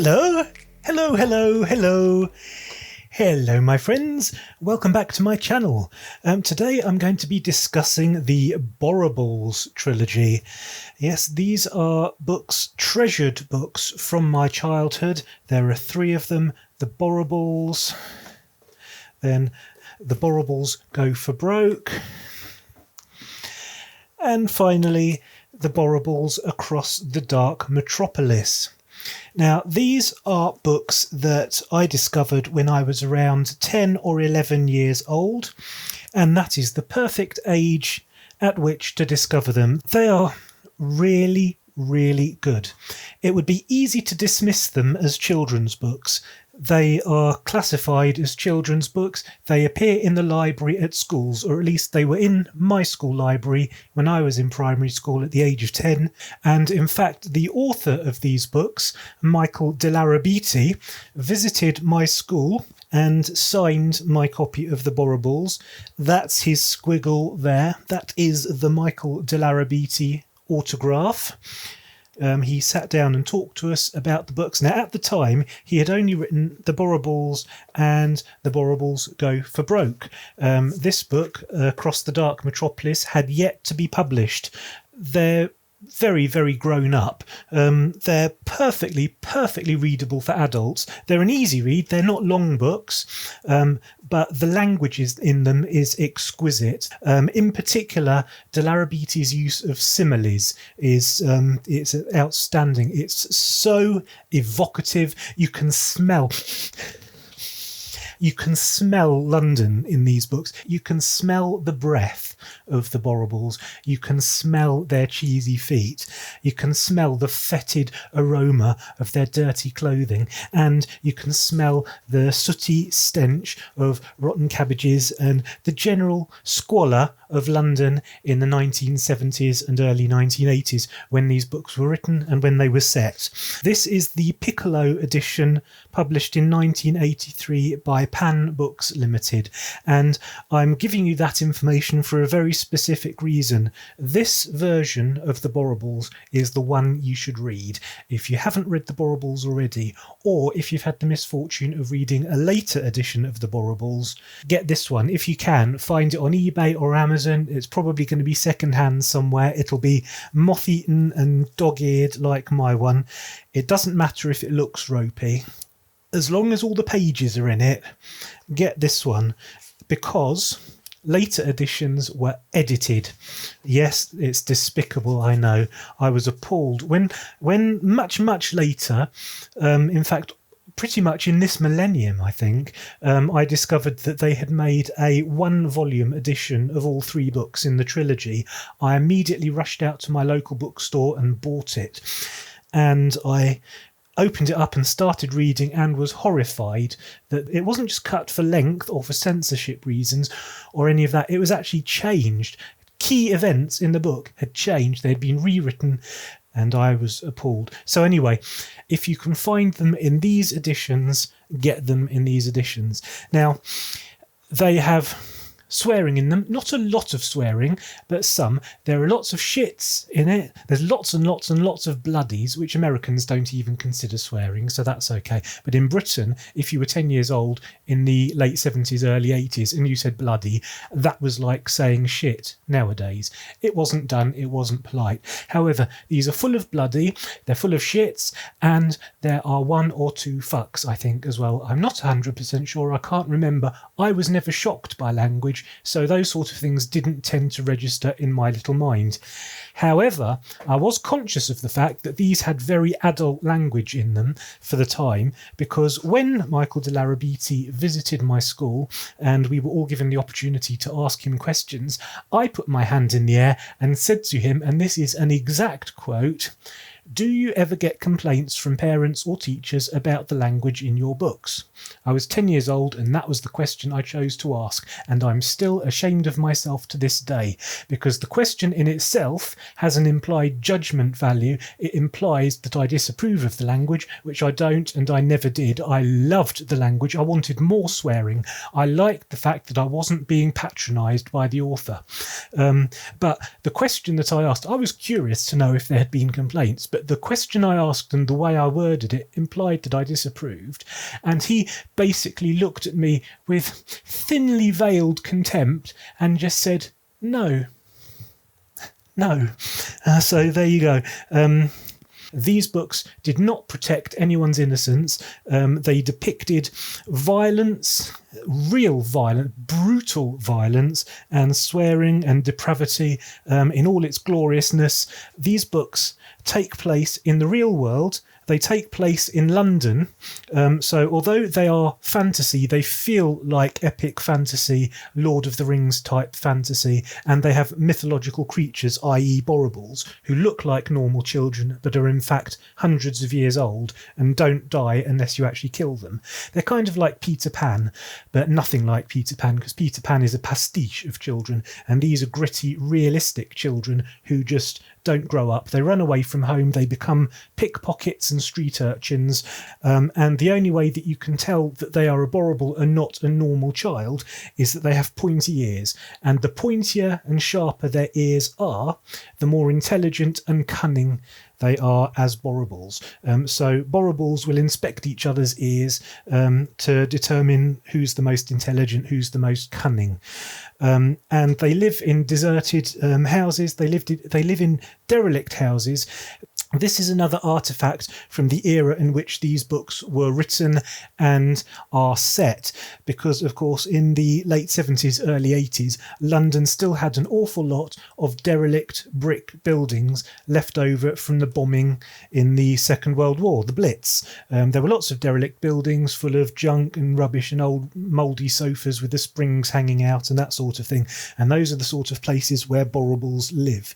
Hello, hello, hello, hello. Hello, my friends. Welcome back to my channel. Today I'm going to be discussing the Borribles Trilogy. Yes, these are books, treasured books from my childhood. There are three of them. The Borribles, then the Borribles Go For Broke, and finally the Borribles Across the Dark Metropolis. Now, these are books that I discovered when I was around 10 or 11 years old, and that is the perfect age at which to discover them. They are really, really good. It would be easy to dismiss them as children's books. They are classified as children's books. They appear in the library at schools, or at least they were in my school library when I was in primary school at the age of 10. And in fact, the author of these books, Michael de Larrabeiti, visited my school and signed my copy of the Borribles. That's his squiggle there. That is the Michael de Larrabeiti autograph. He sat down and talked to us about the books. Now, at the time, he had only written The Borribles and The Borribles Go For Broke. This book, Across the Dark Metropolis, had yet to be published. They're very, very grown up. They're perfectly readable for adults. They're an easy read. They're not long books, but the language in them is exquisite. In particular, de Larrabeiti's use of similes is it's outstanding. It's so evocative. You can smell London in these books. You can smell the breath of the Borribles. You can smell their cheesy feet. You can smell the fetid aroma of their dirty clothing. And you can smell the sooty stench of rotten cabbages and the general squalor of London in the 1970s and early 1980s when these books were written and when they were set. This is the Piccolo edition, published in 1983 by Pan Books Limited, and I'm giving you that information for a very specific reason. This version of the Borribles is the one you should read. If you haven't read the Borribles already, or if you've had the misfortune of reading a later edition of the Borribles, get this one. If you can, find it on eBay or Amazon. It's probably going to be secondhand somewhere. It'll be moth-eaten and dog-eared like my one. It doesn't matter if it looks ropey. As long as all the pages are in it, get this one, because later editions were edited. Yes, it's despicable, I know. I was appalled. When much later, in fact, pretty much in this millennium, I think, I discovered that they had made a one-volume edition of all three books in the trilogy. I immediately rushed out to my local bookstore and bought it. And I opened it up and started reading and was horrified that it wasn't just cut for length or for censorship reasons or any of that. It was actually changed. Key events in the book had changed. They had been rewritten, and I was appalled. So anyway, if you can find them in these editions, get them in these editions. Now, they have swearing in them. Not a lot of swearing, but some. There are lots of shits in it. There's lots and lots and lots of bloodies, which Americans don't even consider swearing, so that's okay. But in Britain, if you were 10 years old in the late 70s, early 80s, and you said bloody, that was like saying shit nowadays. It wasn't done, it wasn't polite. However, these are full of bloody, they're full of shits, and there are one or two fucks, I think, as well. I'm not 100% sure, I can't remember. I was never shocked by language, so those sort of things didn't tend to register in my little mind. However, I was conscious of the fact that these had very adult language in them for the time, because when Michael de Larrabeiti visited my school and we were all given the opportunity to ask him questions, I put my hand in the air and said to him, and this is an exact quote, "Do you ever get complaints from parents or teachers about the language in your books?" I was 10 years old and that was the question I chose to ask, and I'm still ashamed of myself to this day, because the question in itself has an implied judgment value. It implies that I disapprove of the language, which I don't, and I never did. I loved the language. I wanted more swearing. I liked the fact that I wasn't being patronised by the author. But the question that I asked, I was curious to know if there had been complaints, but the question I asked and the way I worded it implied that I disapproved. And he basically looked at me with thinly veiled contempt and just said, no. So there you go. These books did not protect anyone's innocence. They depicted violence, real violence, brutal violence, and swearing and depravity in all its gloriousness. These books take place in the real world. They take place in London, so although they are fantasy, they feel like epic fantasy, Lord of the Rings type fantasy, and they have mythological creatures, i.e. Borribles, who look like normal children but are in fact hundreds of years old and don't die unless you actually kill them. They're kind of like Peter Pan, but nothing like Peter Pan, because Peter Pan is a pastiche of children, and these are gritty, realistic children who just don't grow up. They run away from home. They become pickpockets and street urchins. And the only way that you can tell that they are a Borrible and not a normal child is that they have pointy ears. And the pointier and sharper their ears are, the more intelligent and cunning they are as Borribles. So Borribles will inspect each other's ears to determine who's the most intelligent, who's the most cunning. And they live in deserted houses. They live in derelict houses. This is another artifact from the era in which these books were written and are set, because, of course, in the late 70s, early 80s, London still had an awful lot of derelict brick buildings left over from the bombing in the Second World War, the Blitz. There were lots of derelict buildings full of junk and rubbish and old mouldy sofas with the springs hanging out and that sort of thing. And those are the sort of places where Borribles live.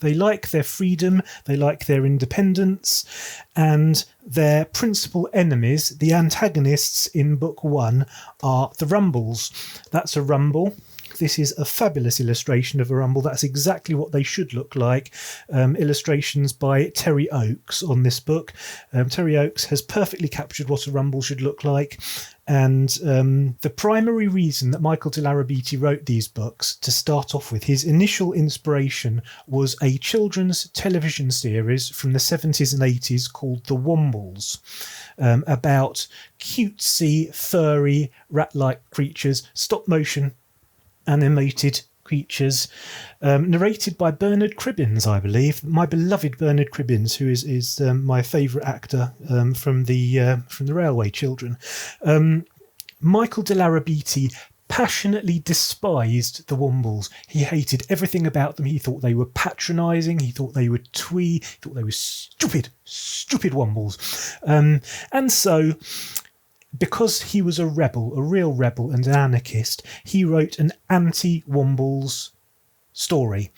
They like their freedom, they like their independence, and their principal enemies, the antagonists in book 1, are the Rumbles. That's a Rumble. This is a fabulous illustration of a Rumble. That's exactly what they should look like. Illustrations by Terry Oakes on this book. Terry Oakes has perfectly captured what a Rumble should look like. And the primary reason that Michael de Larrabeiti wrote these books, to start off with, his initial inspiration was a children's television series from the 70s and 80s called The Wombles, about cutesy, furry, rat-like creatures, stop-motion animated creatures, narrated by Bernard Cribbins, I believe, my beloved Bernard Cribbins, who is my favourite actor from the Railway Children. Michael de Larrabeiti passionately despised the Wombles. He hated everything about them. He thought they were patronising. He thought they were twee. He thought they were stupid Wombles. And so, because he was a rebel, a real rebel and an anarchist, he wrote an anti-Wombles story.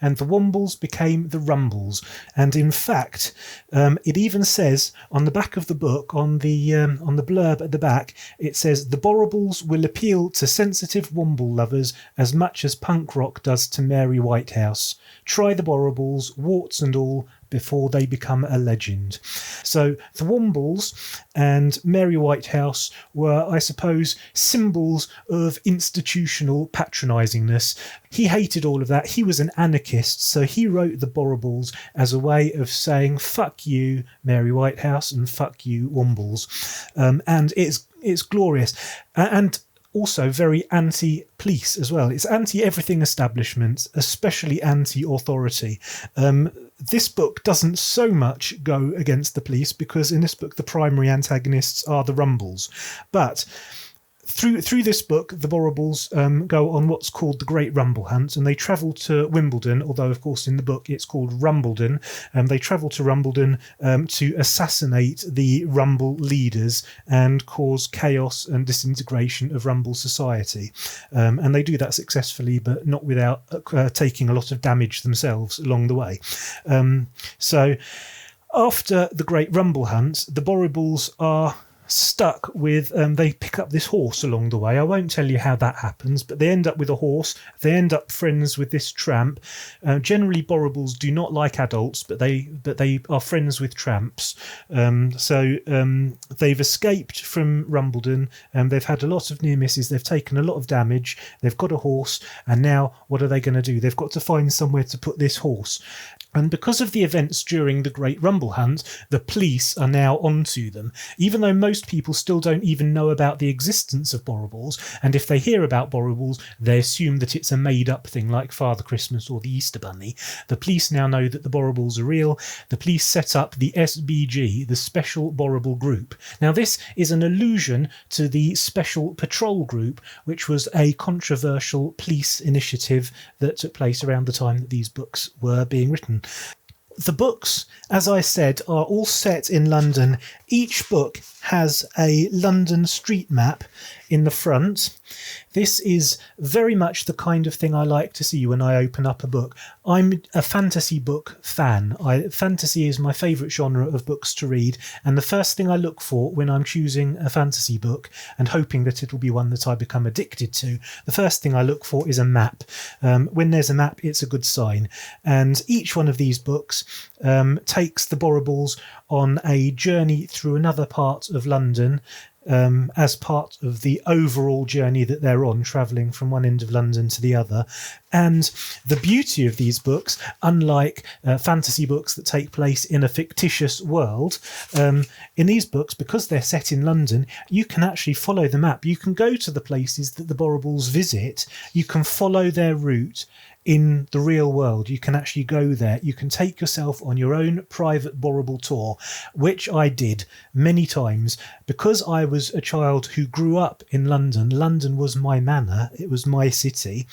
And the Wombles became the Rumbles. And in fact, it even says on the back of the book, on the blurb at the back, it says, "The Borribles will appeal to sensitive Womble-lovers as much as punk rock does to Mary Whitehouse. Try the Borribles, warts and all, before they become a legend." So the Wombles and Mary Whitehouse were, I suppose, symbols of institutional patronisingness. He hated all of that. He was an anarchist, so he wrote the Borribles as a way of saying, fuck you, Mary Whitehouse, and fuck you, Wombles. And it's glorious. And also very anti-police as well. It's anti-everything establishment, especially anti-authority. This book doesn't so much go against the police, because in this book the primary antagonists are the Rumbles. But through this book, the Borribles go on what's called the Great Rumble Hunt, and they travel to Wimbledon, although of course in the book it's called Rumbledon. They travel to Rumbledon to assassinate the Rumble leaders and cause chaos and disintegration of Rumble society. And they do that successfully, but not without taking a lot of damage themselves along the way. So after the Great Rumble Hunt, the Borribles are stuck with, they pick up this horse along the way. I won't tell you how that happens, but they end up with a horse. They end up friends with this tramp. Generally, Borribles do not like adults, but they are friends with tramps. So they've escaped from Rumbledon. They've had a lot of near misses. They've taken a lot of damage. They've got a horse, and now what are they going to do? They've got to find somewhere to put this horse. And because of the events during the Great Rumble Hunt, the police are now onto them, even though most people still don't even know about the existence of Borribles. And if they hear about Borribles, they assume that it's a made-up thing like Father Christmas or the Easter Bunny. The police now know that the Borribles are real. The police set up the SBG, the Special Borrible Group. Now, this is an allusion to the Special Patrol Group, which was a controversial police initiative that took place around the time that these books were being written. The books, as I said, are all set in London. Each book has a London street map in the front. This is very much the kind of thing I like to see when I open up a book. I'm a fantasy book fan. Fantasy is my favourite genre of books to read, and the first thing I look for when I'm choosing a fantasy book and hoping that it'll be one that I become addicted to, the first thing I look for is a map. When there's a map, it's a good sign. And each one of these books takes the Borribles on a journey through another part of London, as part of the overall journey that they're on, travelling from one end of London to the other. And the beauty of these books, unlike fantasy books that take place in a fictitious world, in these books, because they're set in London, you can actually follow the map. You can go to the places that the Borribles visit. You can follow their route in the real world. You can actually go there. You can take yourself on your own private Borrible tour, which I did many times because I was a child who grew up in London. London was my manor. It was my city.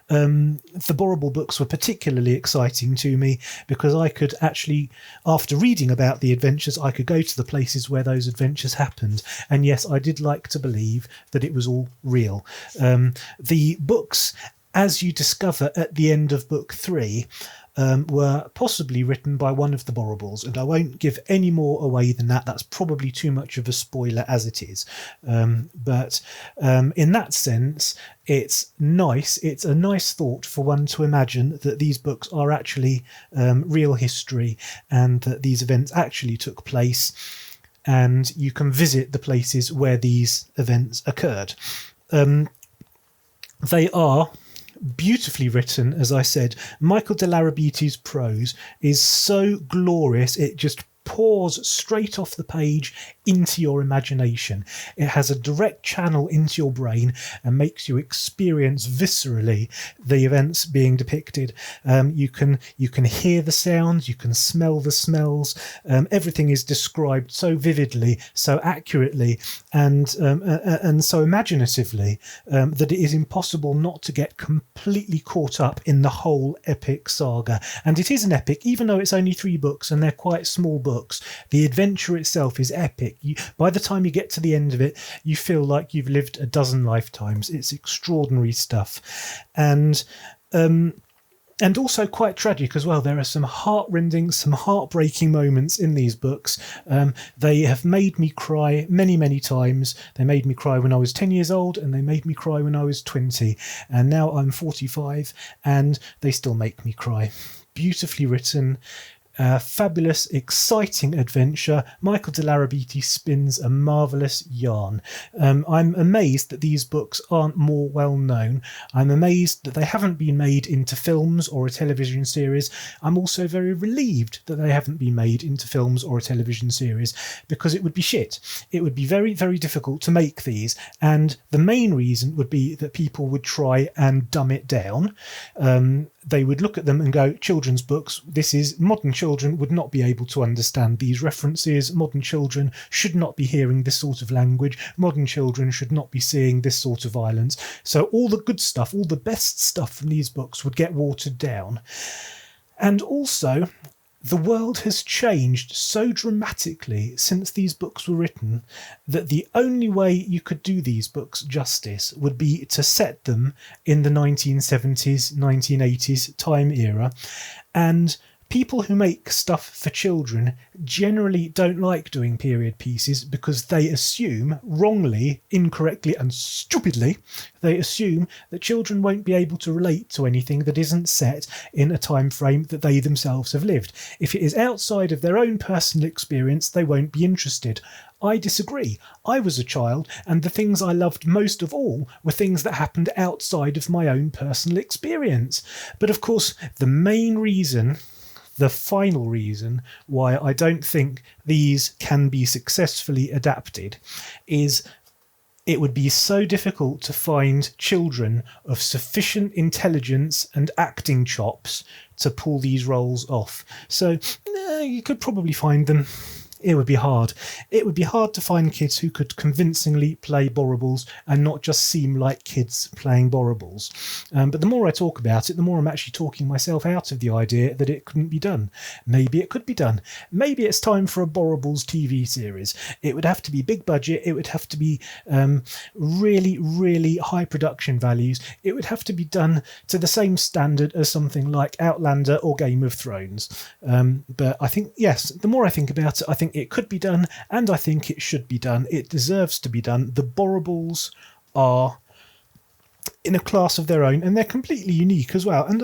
The Borrible books were particularly exciting to me because I could actually, after reading about the adventures, I could go to the places where those adventures happened. And yes, I did like to believe that it was all real. The books, as you discover at the end of book 3, were possibly written by one of the Borribles, and I won't give any more away than that. That's probably too much of a spoiler as it is. But in that sense, it's nice. It's a nice thought for one to imagine that these books are actually real history and that these events actually took place, and you can visit the places where these events occurred. They are beautifully written, as I said. Michael de Larrabeiti's prose is so glorious, it just pours straight off the page into your imagination. It has a direct channel into your brain and makes you experience viscerally the events being depicted. You can hear the sounds, you can smell the smells. Everything is described so vividly, so accurately, and so imaginatively that it is impossible not to get completely caught up in the whole epic saga. And it is an epic, even though it's only 3 books and they're quite small books. The adventure itself is epic. By the time you get to the end of it, you feel like you've lived a dozen lifetimes. It's extraordinary stuff. And also quite tragic as well. There are some heartrending, some heartbreaking moments in these books. They have made me cry many, many times. They made me cry when I was 10 years old, and they made me cry when I was 20. And now I'm 45, and they still make me cry. Beautifully written. Fabulous, exciting adventure. Michael de Larrabeiti spins a marvellous yarn. I'm amazed that these books aren't more well known. I'm amazed that they haven't been made into films or a television series. I'm also very relieved that they haven't been made into films or a television series, because it would be shit. It would be very, very difficult to make these, and the main reason would be that people would try and dumb it down. They would look at them and go, children's books, this is modern children would not be able to understand these references. Modern children should not be hearing this sort of language. Modern children should not be seeing this sort of violence. So all the good stuff, all the best stuff from these books would get watered down. And also, the world has changed so dramatically since these books were written that the only way you could do these books justice would be to set them in the 1970s, 1980s time era. And People who make stuff for children generally don't like doing period pieces because they assume, wrongly, incorrectly and stupidly, they assume that children won't be able to relate to anything that isn't set in a time frame that they themselves have lived. If it is outside of their own personal experience, they won't be interested. I disagree. I was a child, and the things I loved most of all were things that happened outside of my own personal experience. But of course, the main reason, the final reason why I don't think these can be successfully adapted is it would be so difficult to find children of sufficient intelligence and acting chops to pull these roles off. So you could probably find them. It would be hard. It would be hard to find kids who could convincingly play Borribles and not just seem like kids playing Borribles. But the more I talk about it, the more I'm actually talking myself out of the idea that it couldn't be done. Maybe it could be done. Maybe it's time for a Borribles TV series. It would have to be big budget. It would have to be really, really high production values. It would have to be done to the same standard as something like Outlander or Game of Thrones. But I think, yes, the more I think about it, I think it could be done, and I think it should be done. It deserves to be done. The Borribles are in a class of their own, and they're completely unique as well. And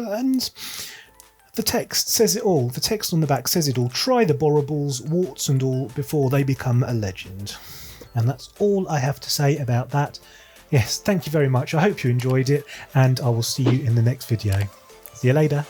the text says it all. The text on the back says it all. Try the Borribles, warts and all, before they become a legend. And that's all I have to say about that. Yes, thank you very much. I hope you enjoyed it, and I will see you in the next video. See you later.